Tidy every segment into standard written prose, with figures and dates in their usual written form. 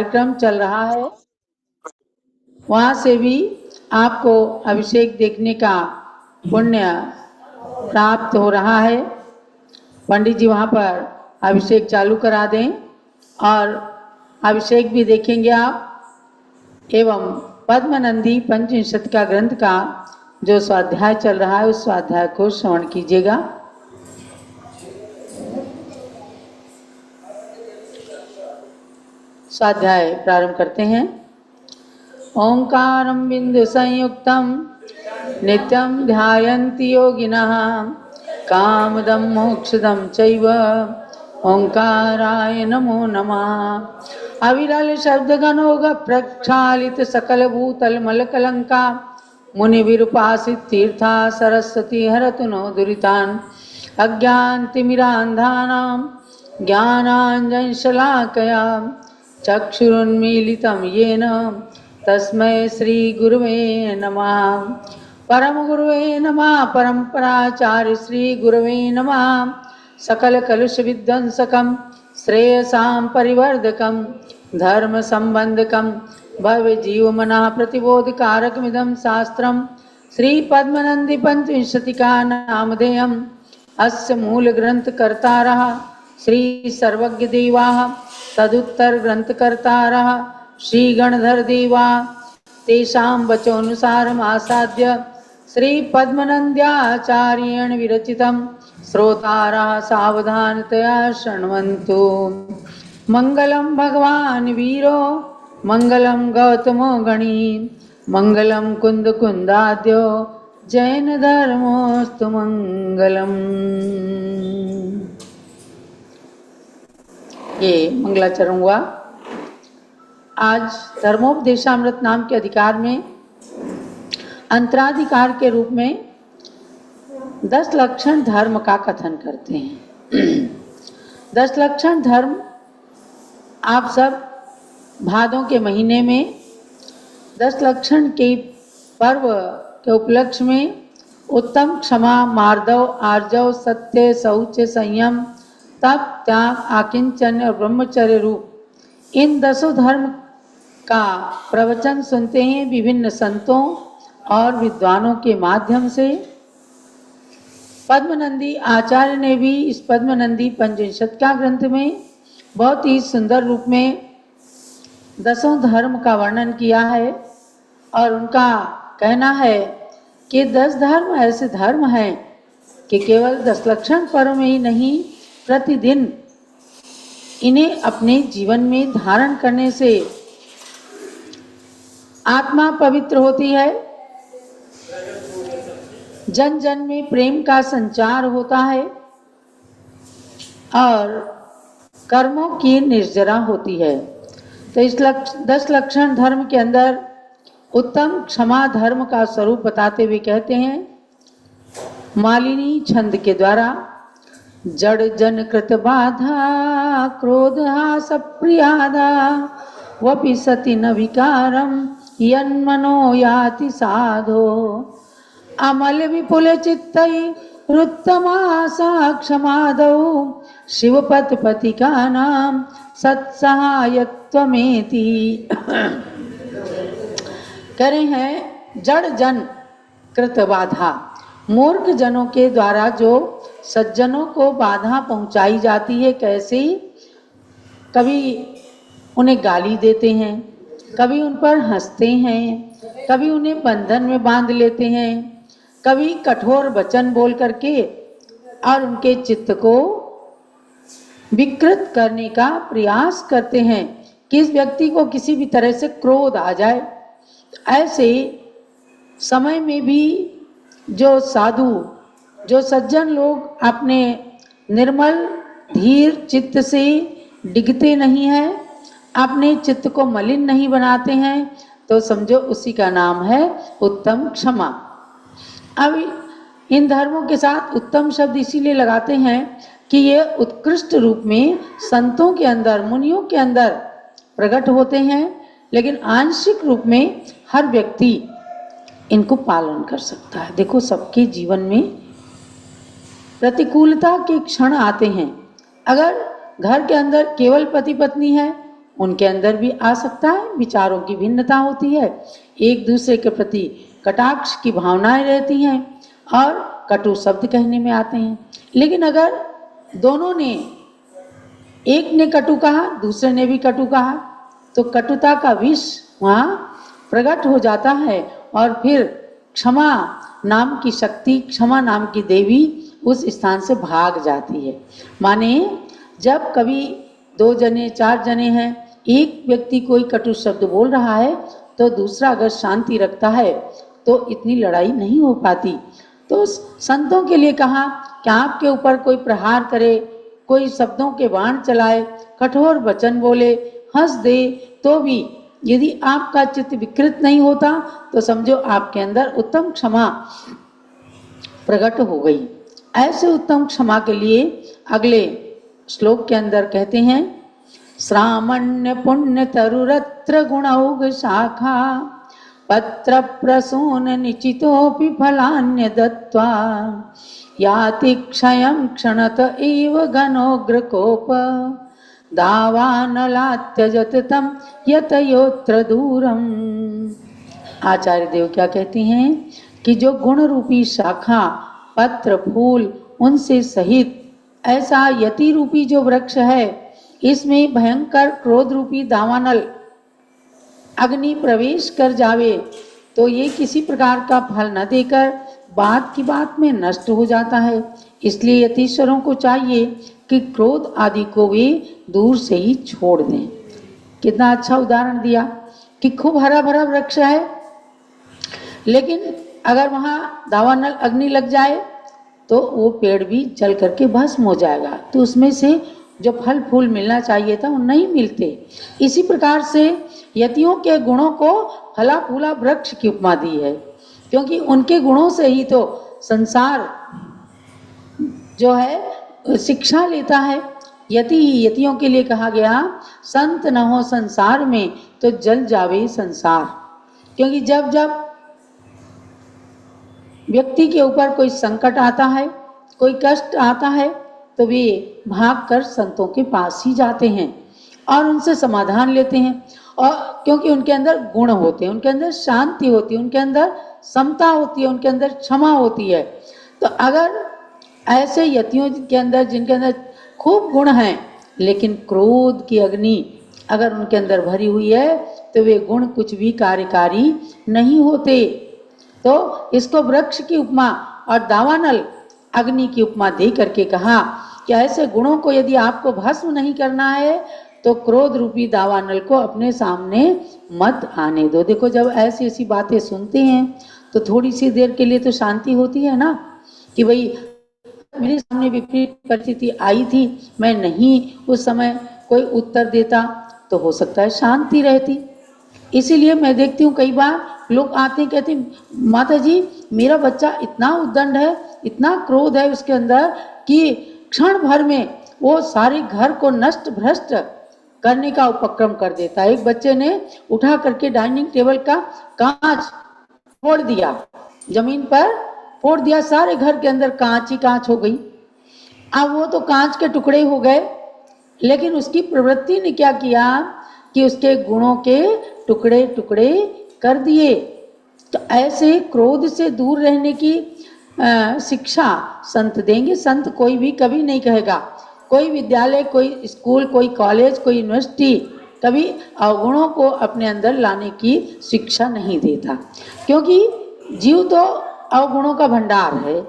कार्यक्रम चल रहा है, वहाँ से भी आपको अभिषेक देखने का पुण्य प्राप्त हो रहा है। पंडित जी वहाँ पर अभिषेक चालू करा दें और अभिषेक भी देखेंगे आप। एवं पद्मनंदी पंचविंशति का ग्रंथ का जो स्वाध्याय चल रहा है उस स्वाध्याय को श्रवण कीजिएगा। स्वाध्याय प्रारंभ करते हैं। ओंकारं बिंदु संयुक्तं नित्यं ध्यायन्ति योगिनः कामदं मोक्षदं चैव ओंकाराय नमो नमः। अविरल शब्द गणोग प्रक्षालित सकल भूतल मल कलंका मुनि विरूपासित तीर्था सरस्वती हरतु नो दुरितान् अज्ञानतिमिरान्धानां ज्ञानाञ्जन शलाकया चक्षुरुन्मीलितं येन तस्मै श्री गुरुवे नमः। परम गुरुवे नमः। परम्पराचार्य श्री गुरुवे नमः। सकल कलुष विध्वंसकं श्रेयसां परिवर्धकं धर्म संबंधकं भव्य जीवमनः प्रतिबोधकारकमिदं शास्त्रं श्री पद्मनंदी पंचविंशतिका नामधेयम्। अस्य मूल ग्रंथ कर्तारः श्री सर्वज्ञ देवाः तदुत्तर ग्रंथ कर्तारः श्री गणधर देवा तेषां वचोनुसारम् आसाद्य श्री पद्मनंद्याचार्येण विरचितं श्रोतारः सावधानतया शृण्वन्तु। मंगलम भगवान वीरो मंगलम गौतमो गणी मंगलम कुंद कुंदाद्यो जैन धर्मोस्तु मंगलम। ये मंगलाचरण हुआ। आज धर्मोपदेशामृत नाम के अधिकार में अंतराधिकार के रूप में 10 लक्षण धर्म का कथन करते हैं। 10 लक्षण धर्म आप सब भादों के महीने में 10 लक्षण के पर्व के उपलक्ष्य में उत्तम क्षमा मार्दव आर्जव सत्य शौच संयम तप त्याग आकिंचन और ब्रह्मचर्य रूप इन 10 धर्म का प्रवचन सुनते हैं विभिन्न संतों और विद्वानों के माध्यम से। पद्मनंदी आचार्य ने भी इस पद्मनंदी पंचविंशति का ग्रंथ में बहुत ही सुंदर रूप में 10 धर्म का वर्णन किया है और उनका कहना है कि 10 धर्म ऐसे धर्म हैं कि केवल 10 लक्षण पर्व में ही नहीं प्रतिदिन इन्हें अपने जीवन में धारण करने से आत्मा पवित्र होती है, जन जन में प्रेम का संचार होता है और कर्मों की निर्जरा होती है। तो इस 10 लक्षण धर्म के अंदर उत्तम क्षमा धर्म का स्वरूप बताते हुए कहते हैं मालिनी छंद के द्वारा जड़ जन कृत बाधा क्रोध सप्रियादा वपि सति न विकारम यन्मनो याति साधो अमल विपुल चित्तै रुत्तमासा क्षमादौ शिवपत पतिका नाम सत्सहायत्वमेति। करे हैं जड़ जन कृत बाधा, मूर्ख जनों के द्वारा जो सज्जनों को बाधा पहुंचाई जाती है। कैसे? कभी उन्हें गाली देते हैं, कभी उन पर हंसते हैं, कभी उन्हें बंधन में बांध लेते हैं, कभी कठोर वचन बोल करके और उनके चित्त को विकृत करने का प्रयास करते हैं कि इस व्यक्ति को किसी भी तरह से क्रोध आ जाए। ऐसे समय में भी जो साधु जो सज्जन लोग अपने निर्मल धीर चित्त से डिगते नहीं हैं, अपने चित्त को मलिन नहीं बनाते हैं, तो समझो उसी का नाम है उत्तम क्षमा। अब इन धर्मों के साथ उत्तम शब्द इसीलिए लगाते हैं कि ये उत्कृष्ट रूप में संतों के अंदर मुनियों के अंदर प्रकट होते हैं, लेकिन आंशिक रूप में हर व्यक्ति इनको पालन कर सकता है। देखो सबके जीवन में प्रतिकूलता के क्षण आते हैं। अगर घर के अंदर केवल पति पत्नी है उनके अंदर भी आ सकता है, विचारों की भिन्नता होती है, एक दूसरे के प्रति कटाक्ष की भावनाएं रहती हैं और कटु शब्द कहने में आते हैं। लेकिन अगर दोनों ने, एक ने कटु कहा, दूसरे ने भी कटु कहा, तो कटुता का विष वहाँ प्रकट हो जाता है और फिर क्षमा नाम की शक्ति, क्षमा नाम की देवी उस स्थान से भाग जाती है। माने जब कभी 2 जने 4 जने हैं, एक व्यक्ति कोई कटु शब्द बोल रहा है तो दूसरा अगर शांति रखता है तो इतनी लड़ाई नहीं हो पाती। तो संतों के लिए कहा कि आपके ऊपर कोई प्रहार करे, कोई शब्दों के बाण चलाए, कठोर वचन बोले, हंस दे, तो भी यदि आपका चित्त विकृत नहीं होता तो समझो आपके अंदर उत्तम क्षमा प्रकट हो गई। ऐसे उत्तम क्षमा के लिए अगले श्लोक के अंदर कहते हैं, श्रामण्य पुण्य तरुरत्र गुणौघ शाखा पत्र प्रसून निचितोपि फलान्य दत्वा याति क्षयं क्षणत एव घनोग्र कोप दावानलात्यजत तम यतयोत्र दूरम। आचार्य देव क्या कहते हैं कि जो गुण रूपी शाखा, पत्र, फूल उनसे सहित ऐसा यति रूपी जो वृक्ष है, इसमें भयंकर क्रोध रूपी दावानल अग्नि प्रवेश कर जावे तो ये किसी प्रकार का फल न देकर बात की बात में नष्ट हो जाता है। इसलिए यतीश्वरों को चाहिए कि क्रोध आदि को वे दूर से ही छोड़ दें। कितना अच्छा उदाहरण दिया कि खूब हरा भरा वृक्ष है, लेकिन अगर वहाँ दावानल अग्नि लग जाए तो वो पेड़ भी जल करके भस्म हो जाएगा, तो उसमें से जो फल फूल मिलना चाहिए था वो नहीं मिलते। इसी प्रकार से यतियों के गुणों को फला फूला वृक्ष की उपमा दी है, क्योंकि उनके गुणों से ही तो संसार जो है शिक्षा लेता है। यति ही यतियों के लिए कहा गया, संत न हो संसार में तो जल जावे संसार। क्योंकि जब जब व्यक्ति के ऊपर कोई संकट आता है, कोई कष्ट आता है, तो वे भागकर संतों के पास ही जाते हैं और उनसे समाधान लेते हैं। और क्योंकि उनके अंदर गुण होते हैं, उनके अंदर शांति होती है, उनके अंदर समता होती है, उनके अंदर क्षमा होती है। तो अगर ऐसे यतियों के अंदर, जिनके अंदर खूब गुण हैं लेकिन क्रोध की अग्नि अगर उनके अंदर भरी हुई है तो वे गुण कुछ भी कार्यकारी नहीं होते। तो इसको वृक्ष की उपमा और दावानल अग्नि की उपमा दे करके कहा कि ऐसे गुणों को यदि आपको भस्म नहीं करना है तो क्रोध रूपी दावानल को अपने सामने मत आने दो। देखो, जब ऐसी ऐसी बातें सुनते हैं तो थोड़ी सी देर के लिए तो शांति होती है ना, कि भाई मेरे सामने विपरीत परिस्थिति आई थी, मैं नहीं उस समय कोई उत्तर देता तो हो सकता है शांति रहती। इसीलिए मैं देखती हूँ कई बार लोग आते हैं, कहते हैं माता जी मेरा बच्चा इतना उद्दंड है, इतना क्रोध है उसके अंदर कि क्षण भर में वो सारे घर को नष्ट भ्रष्ट करने का उपक्रम कर देता है। एक बच्चे ने उठा करके डाइनिंग टेबल का कांच फोड़ दिया, जमीन पर फोड़ दिया, सारे घर के अंदर कांच ही कांच हो गई। अब वो तो कांच के टुकड़े हो गए, लेकिन उसकी प्रवृत्ति ने क्या किया कि उसके गुणों के टुकड़े टुकड़े कर दिए। तो ऐसे क्रोध से दूर रहने की शिक्षा संत देंगे। संत कोई भी कभी नहीं कहेगा, कोई विद्यालय, कोई स्कूल, कोई कॉलेज, कोई यूनिवर्सिटी कभी अवगुणों को अपने अंदर लाने की शिक्षा नहीं देता, क्योंकि जीव तो अवगुणों का भंडार है।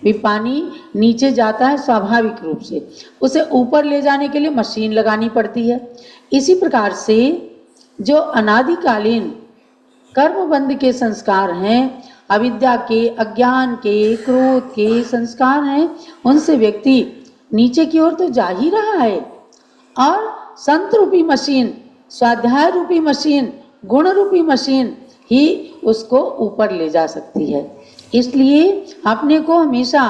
भी पानी नीचे जाता है स्वाभाविक रूप से, उसे ऊपर ले जाने के लिए मशीन लगानी पड़ती है। इसी प्रकार से जो अनादिकालीन कर्मबंध के संस्कार हैं, अविद्या के, अज्ञान के, क्रोध के संस्कार हैं, उनसे व्यक्ति नीचे की ओर तो जा ही रहा है। और संत रूपी मशीन, स्वाध्याय रूपी मशीन, गुण रूपी मशीन ही उसको ऊपर ले जा सकती है। इसलिए अपने को हमेशा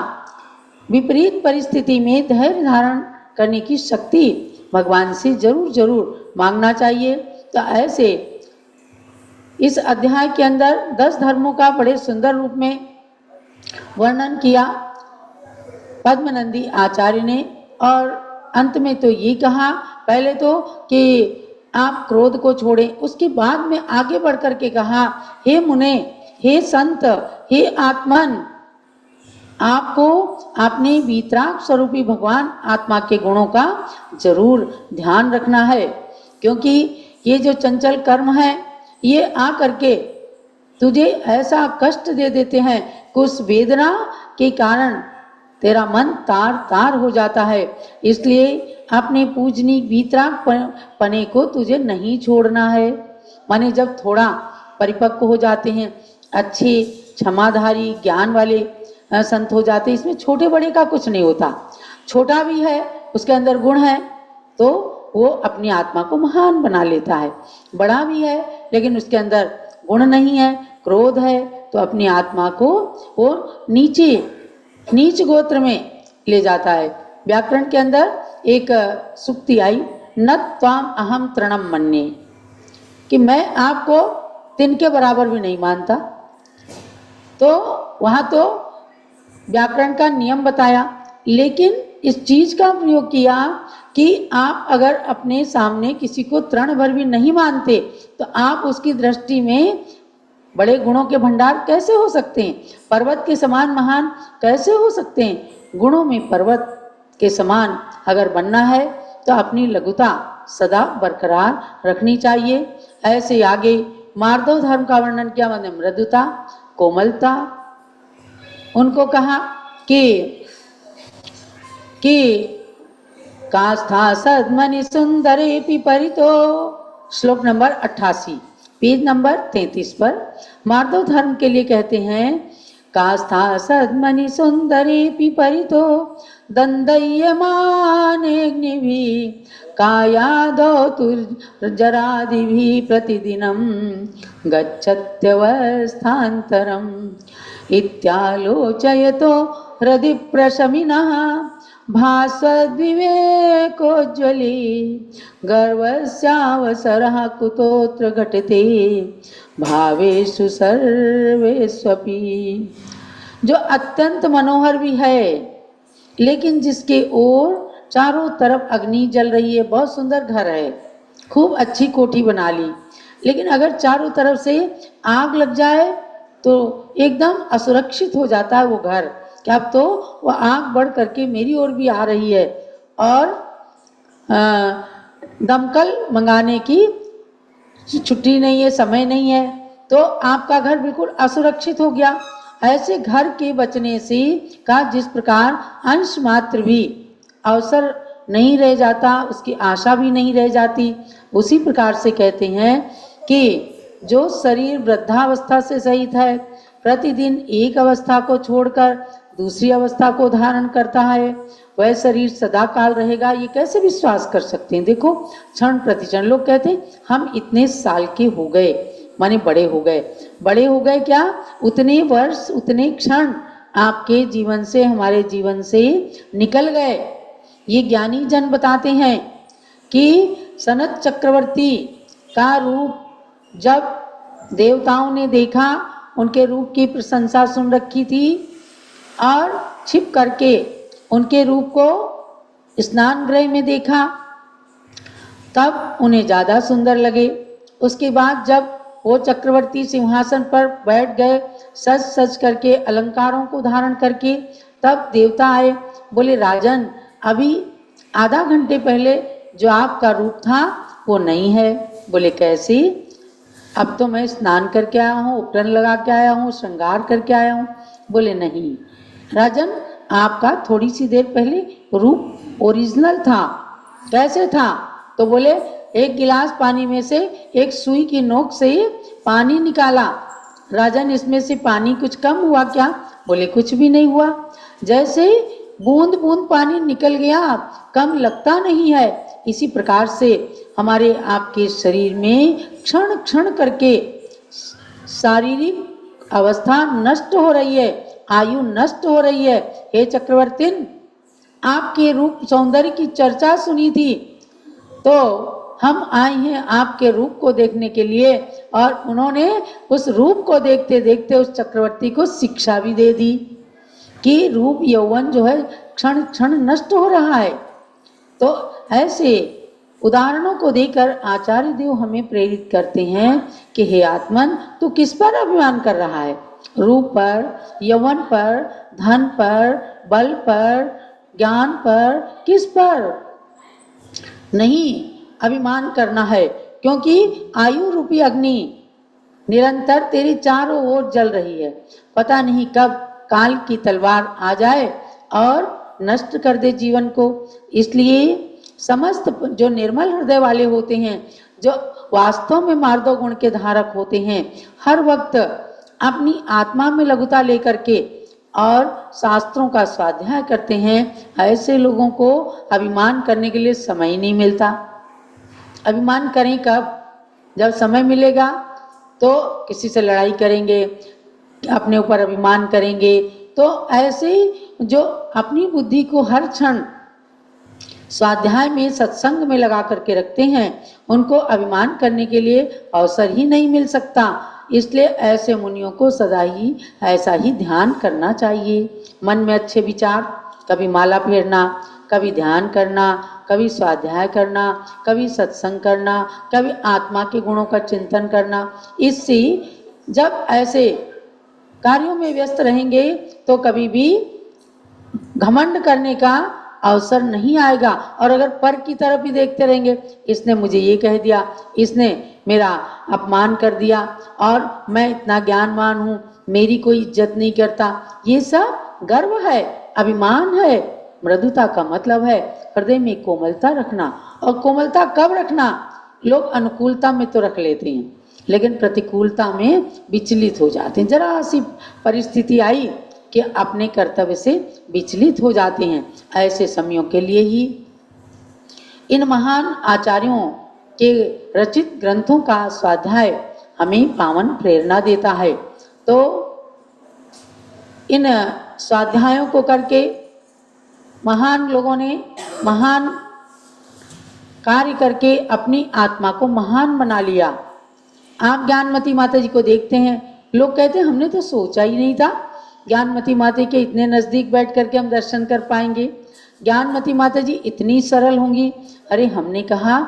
विपरीत परिस्थिति में धैर्य धारण करने की शक्ति भगवान से जरूर जरूर मांगना चाहिए। तो ऐसे इस अध्याय के अंदर 10 धर्मों का बड़े सुंदर रूप में वर्णन किया पद्मनंदी आचार्य ने। और अंत में तो ये कहा, पहले तो कि आप क्रोध को छोड़ें। उसके बाद में आगे बढ़ करके कहा, हे मुने, हे संत, हे आत्मन, आपको अपने वीतराग स्वरूपी भगवान आत्मा के गुणों का जरूर ध्यान रखना है, क्योंकि ये जो चंचल कर्म है ये आ करके तुझे ऐसा कष्ट दे देते हैं कि उस वेदना के कारण तेरा मन तार तार हो जाता है। इसलिए अपने पूजनी वीतराग पने को तुझे नहीं छोड़ना है। माने जब थोड़ा परिपक्व हो जाते हैं, अच्छे क्षमाधारी ज्ञान वाले संत हो जाते, इसमें छोटे बड़े का कुछ नहीं होता। छोटा भी है, उसके अंदर गुण है, तो वो अपनी आत्मा को महान बना लेता है। बड़ा भी है लेकिन उसके अंदर गुण नहीं है, क्रोध है, तो अपनी आत्मा को वो नीच गोत्र में ले जाता है। व्याकरण के अंदर एक सुक्ति आई, न त्वाम अहम तृणम मन्ये, कि मैं आपको तिनके बराबर भी नहीं मानता। तो वहाँ तो व्याकरण का नियम बताया, लेकिन इस चीज का प्रयोग किया कि आप अगर अपने सामने किसी को तृण भर भी नहीं मानते तो आप उसकी दृष्टि में बड़े गुणों के भंडार कैसे हो सकते हैं, पर्वत के समान महान कैसे हो सकते हैं। गुणों में पर्वत के समान अगर बनना है तो अपनी लघुता सदा बरकरार रखनी चाहिए। ऐसे आगे मार्दव धर्म का वर्णन किया, मतलब मृदुता, कोमलता। उनको कहा कि कास्था सद्मनि सुंदरे पिपरितो, श्लोक नंबर 88, पेज नंबर 33 पर मार्दव धर्म के लिए कहते हैं, कास्था सद्मनि सुंदरे पिपरितो दंदय्यमानेऽग्निभिः कायादौ तुर्जरादिभिः प्रतिदिनं गच्छत्यवस्थान्तरम् इत्यालोचयतो हृदि प्रशमिनः भास्वद्विवेकोज्ज्वली गर्वस्यावसरः कुतोऽत्र घटते भावेषु सर्वेष्वपि। जो अत्यंत मनोहर भी है लेकिन जिसके ओर चारों तरफ अग्नि जल रही है, बहुत सुंदर घर है, खूब अच्छी कोठी बना ली, लेकिन अगर चारों तरफ से आग लग जाए तो एकदम असुरक्षित हो जाता है वो घर, कि अब तो वो आग बढ़ करके मेरी ओर भी आ रही है और दमकल मंगाने की छुट्टी नहीं है, समय नहीं है, तो आपका घर बिल्कुल असुरक्षित हो गया। ऐसे घर के बचने से का जिस प्रकार अंश मात्र भी अवसर नहीं रह जाता, उसकी आशा भी नहीं रह जाती, उसी प्रकार से कहते हैं कि जो शरीर वृद्धावस्था से सहित है, प्रतिदिन एक अवस्था को छोड़कर दूसरी अवस्था को धारण करता है, वह शरीर सदा काल रहेगा, ये कैसे विश्वास कर सकते हैं। देखो क्षण प्रतिक्षण लोग कहते हैं हम इतने साल के हो गए, माने बड़े हो गए। बड़े हो गए क्या? उतने वर्ष उतने क्षण आपके जीवन से, हमारे जीवन से निकल गए। ये ज्ञानी जन बताते हैं कि सनत चक्रवर्ती का रूप जब देवताओं ने देखा, उनके रूप की प्रशंसा सुन रखी थी और छिप करके उनके रूप को स्नान गृह में देखा, तब उन्हें ज़्यादा सुंदर लगे। उसके बाद जब वो चक्रवर्ती सिंहासन पर बैठ गए, सज सज करके अलंकारों को धारण करके, तब देवता आए, बोले राजन अभी आधा घंटे पहले जो आपका रूप था वो नहीं है। बोले कैसे? अब तो मैं स्नान करके आया हूँ, उपटन लगा के आया हूँ, श्रृंगार करके आया हूँ। बोले नहीं राजन, आपका थोड़ी सी देर पहले रूप ओरिजिनल था। कैसे था? तो बोले एक गिलास पानी में से एक सुई की नोक से पानी निकाला। राजन इसमें से पानी कुछ कम हुआ क्या? बोले कुछ भी नहीं हुआ। जैसे बूंद बूंद पानी निकल गया, कम लगता नहीं है। इसी प्रकार से हमारे आपके शरीर में क्षण क्षण करके शारीरिक अवस्था नष्ट हो रही है, आयु नष्ट हो रही है। हे चक्रवर्तीन, आपके रूप सौंदर्य की चर्चा सुनी थी तो हम आए हैं आपके रूप को देखने के लिए, और उन्होंने उस रूप को देखते देखते उस चक्रवर्ती को शिक्षा भी दे दी कि रूप यौवन जो है क्षण क्षण नष्ट हो रहा है। तो ऐसे उदाहरणों को देकर आचार्य देव हमें प्रेरित करते हैं कि हे आत्मन, तू किस पर अभिमान कर रहा है? रूप पर, यौवन पर, धन पर, बल पर, ज्ञान पर, किस पर नहीं अभिमान करना है, क्योंकि आयु रूपी अग्नि निरंतर तेरी चारों ओर जल रही है। पता नहीं कब काल की तलवार आ जाए और नष्ट कर दे जीवन को। इसलिए समस्त जो निर्मल हृदय वाले होते हैं, जो वास्तव में मार्दव गुण के धारक होते हैं, हर वक्त अपनी आत्मा में लघुता लेकर के और शास्त्रों का स्वाध्याय करते हैं, ऐसे लोगों को अभिमान करने के लिए समय ही नहीं मिलता। अभिमान करें कब? जब समय मिलेगा तो किसी से लड़ाई करेंगे, अपने ऊपर अभिमान करेंगे। तो ऐसे जो अपनी बुद्धि को हर क्षण स्वाध्याय में, सत्संग में लगा करके रखते हैं, उनको अभिमान करने के लिए अवसर ही नहीं मिल सकता। इसलिए ऐसे मुनियों को सदा ही ऐसा ही ध्यान करना चाहिए। मन में अच्छे विचार, कभी माला फेरना, कभी ध्यान करना, कभी स्वाध्याय करना, कभी सत्संग करना, कभी आत्मा के गुणों का चिंतन करना। इससे जब ऐसे कार्यों में व्यस्त रहेंगे तो कभी भी घमंड करने का अवसर नहीं आएगा। और अगर पर की तरफ ही देखते रहेंगे, इसने मुझे ये कह दिया, इसने मेरा अपमान कर दिया, और मैं इतना ज्ञानवान हूँ, मेरी कोई इज्जत नहीं करता, ये सब गर्व है, अभिमान है। मृदुता का मतलब है हृदय में कोमलता रखना। और कोमलता कब रखना? लोग अनुकूलता में तो रख लेते हैं, लेकिन प्रतिकूलता में विचलित हो जाते हैं। जरा सी परिस्थिति आई कि अपने कर्तव्य से विचलित हो जाते हैं। ऐसे समयों के लिए ही इन महान आचार्यों के रचित ग्रंथों का स्वाध्याय हमें पावन प्रेरणा देता है। तो इन स्वाध्यायों को करके महान लोगों ने महान कार्य करके अपनी आत्मा को महान बना लिया। आप ज्ञानमती माता जी को देखते हैं, लोग कहते हैं हमने तो सोचा ही नहीं था ज्ञानमती माता के इतने नज़दीक बैठ करके हम दर्शन कर पाएंगे, ज्ञानमती माता जी इतनी सरल होंगी। अरे हमने कहा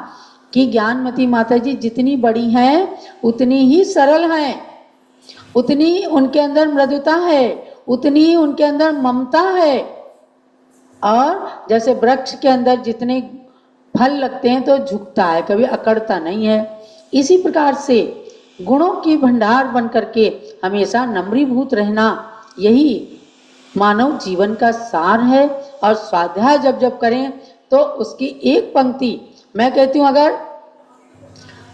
कि ज्ञानमती माता जी जितनी बड़ी हैं उतनी ही सरल हैं, उतनी उनके अंदर मृदुता है, उतनी ही उनके अंदर ममता है। और जैसे वृक्ष के अंदर जितने फल लगते हैं तो झुकता है, कभी अकड़ता नहीं है। इसी प्रकार से गुणों की भंडार बन करके हमेशा नम्रीभूत रहना, यही मानव जीवन का सार है। और स्वाध्याय जब जब करें तो उसकी एक पंक्ति, मैं कहती हूँ अगर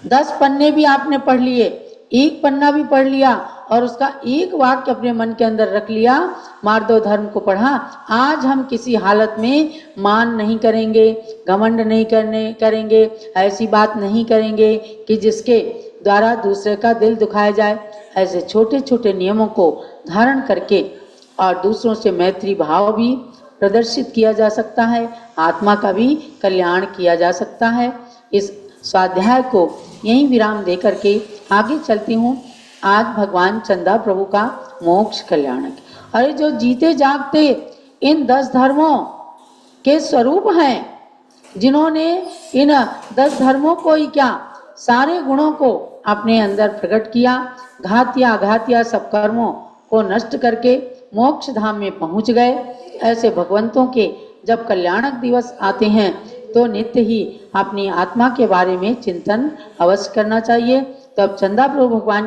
10 पन्ने भी आपने पढ़ लिए, एक पन्ना भी पढ़ लिया और उसका एक वाक्य अपने मन के अंदर रख लिया, मार्दव धर्म को पढ़ा, आज हम किसी हालत में मान नहीं करेंगे, घमंड नहीं करेंगे, ऐसी बात नहीं करेंगे कि जिसके द्वारा दूसरे का दिल दुखाया जाए। ऐसे छोटे छोटे नियमों को धारण करके और दूसरों से मैत्री भाव भी प्रदर्शित किया जा सकता है, आत्मा का भी कल्याण किया जा सकता है। इस स्वाध्याय को यहीं विराम दे करके आगे चलती हूँ। आज भगवान चंदा प्रभु का मोक्ष कल्याणक। अरे जो जीते जागते इन 10 धर्मों के स्वरूप हैं, जिन्होंने इन 10 धर्मों को ही क्या सारे गुणों को अपने अंदर प्रकट किया, घातिया अघातिया सब कर्मों को नष्ट करके मोक्ष धाम में पहुंच गए। ऐसे भगवंतों के जब कल्याणक दिवस आते हैं तो नित्य ही अपनी आत्मा के बारे में चिंतन अवश्य करना चाहिए। तब चंदा प्रभु भगवान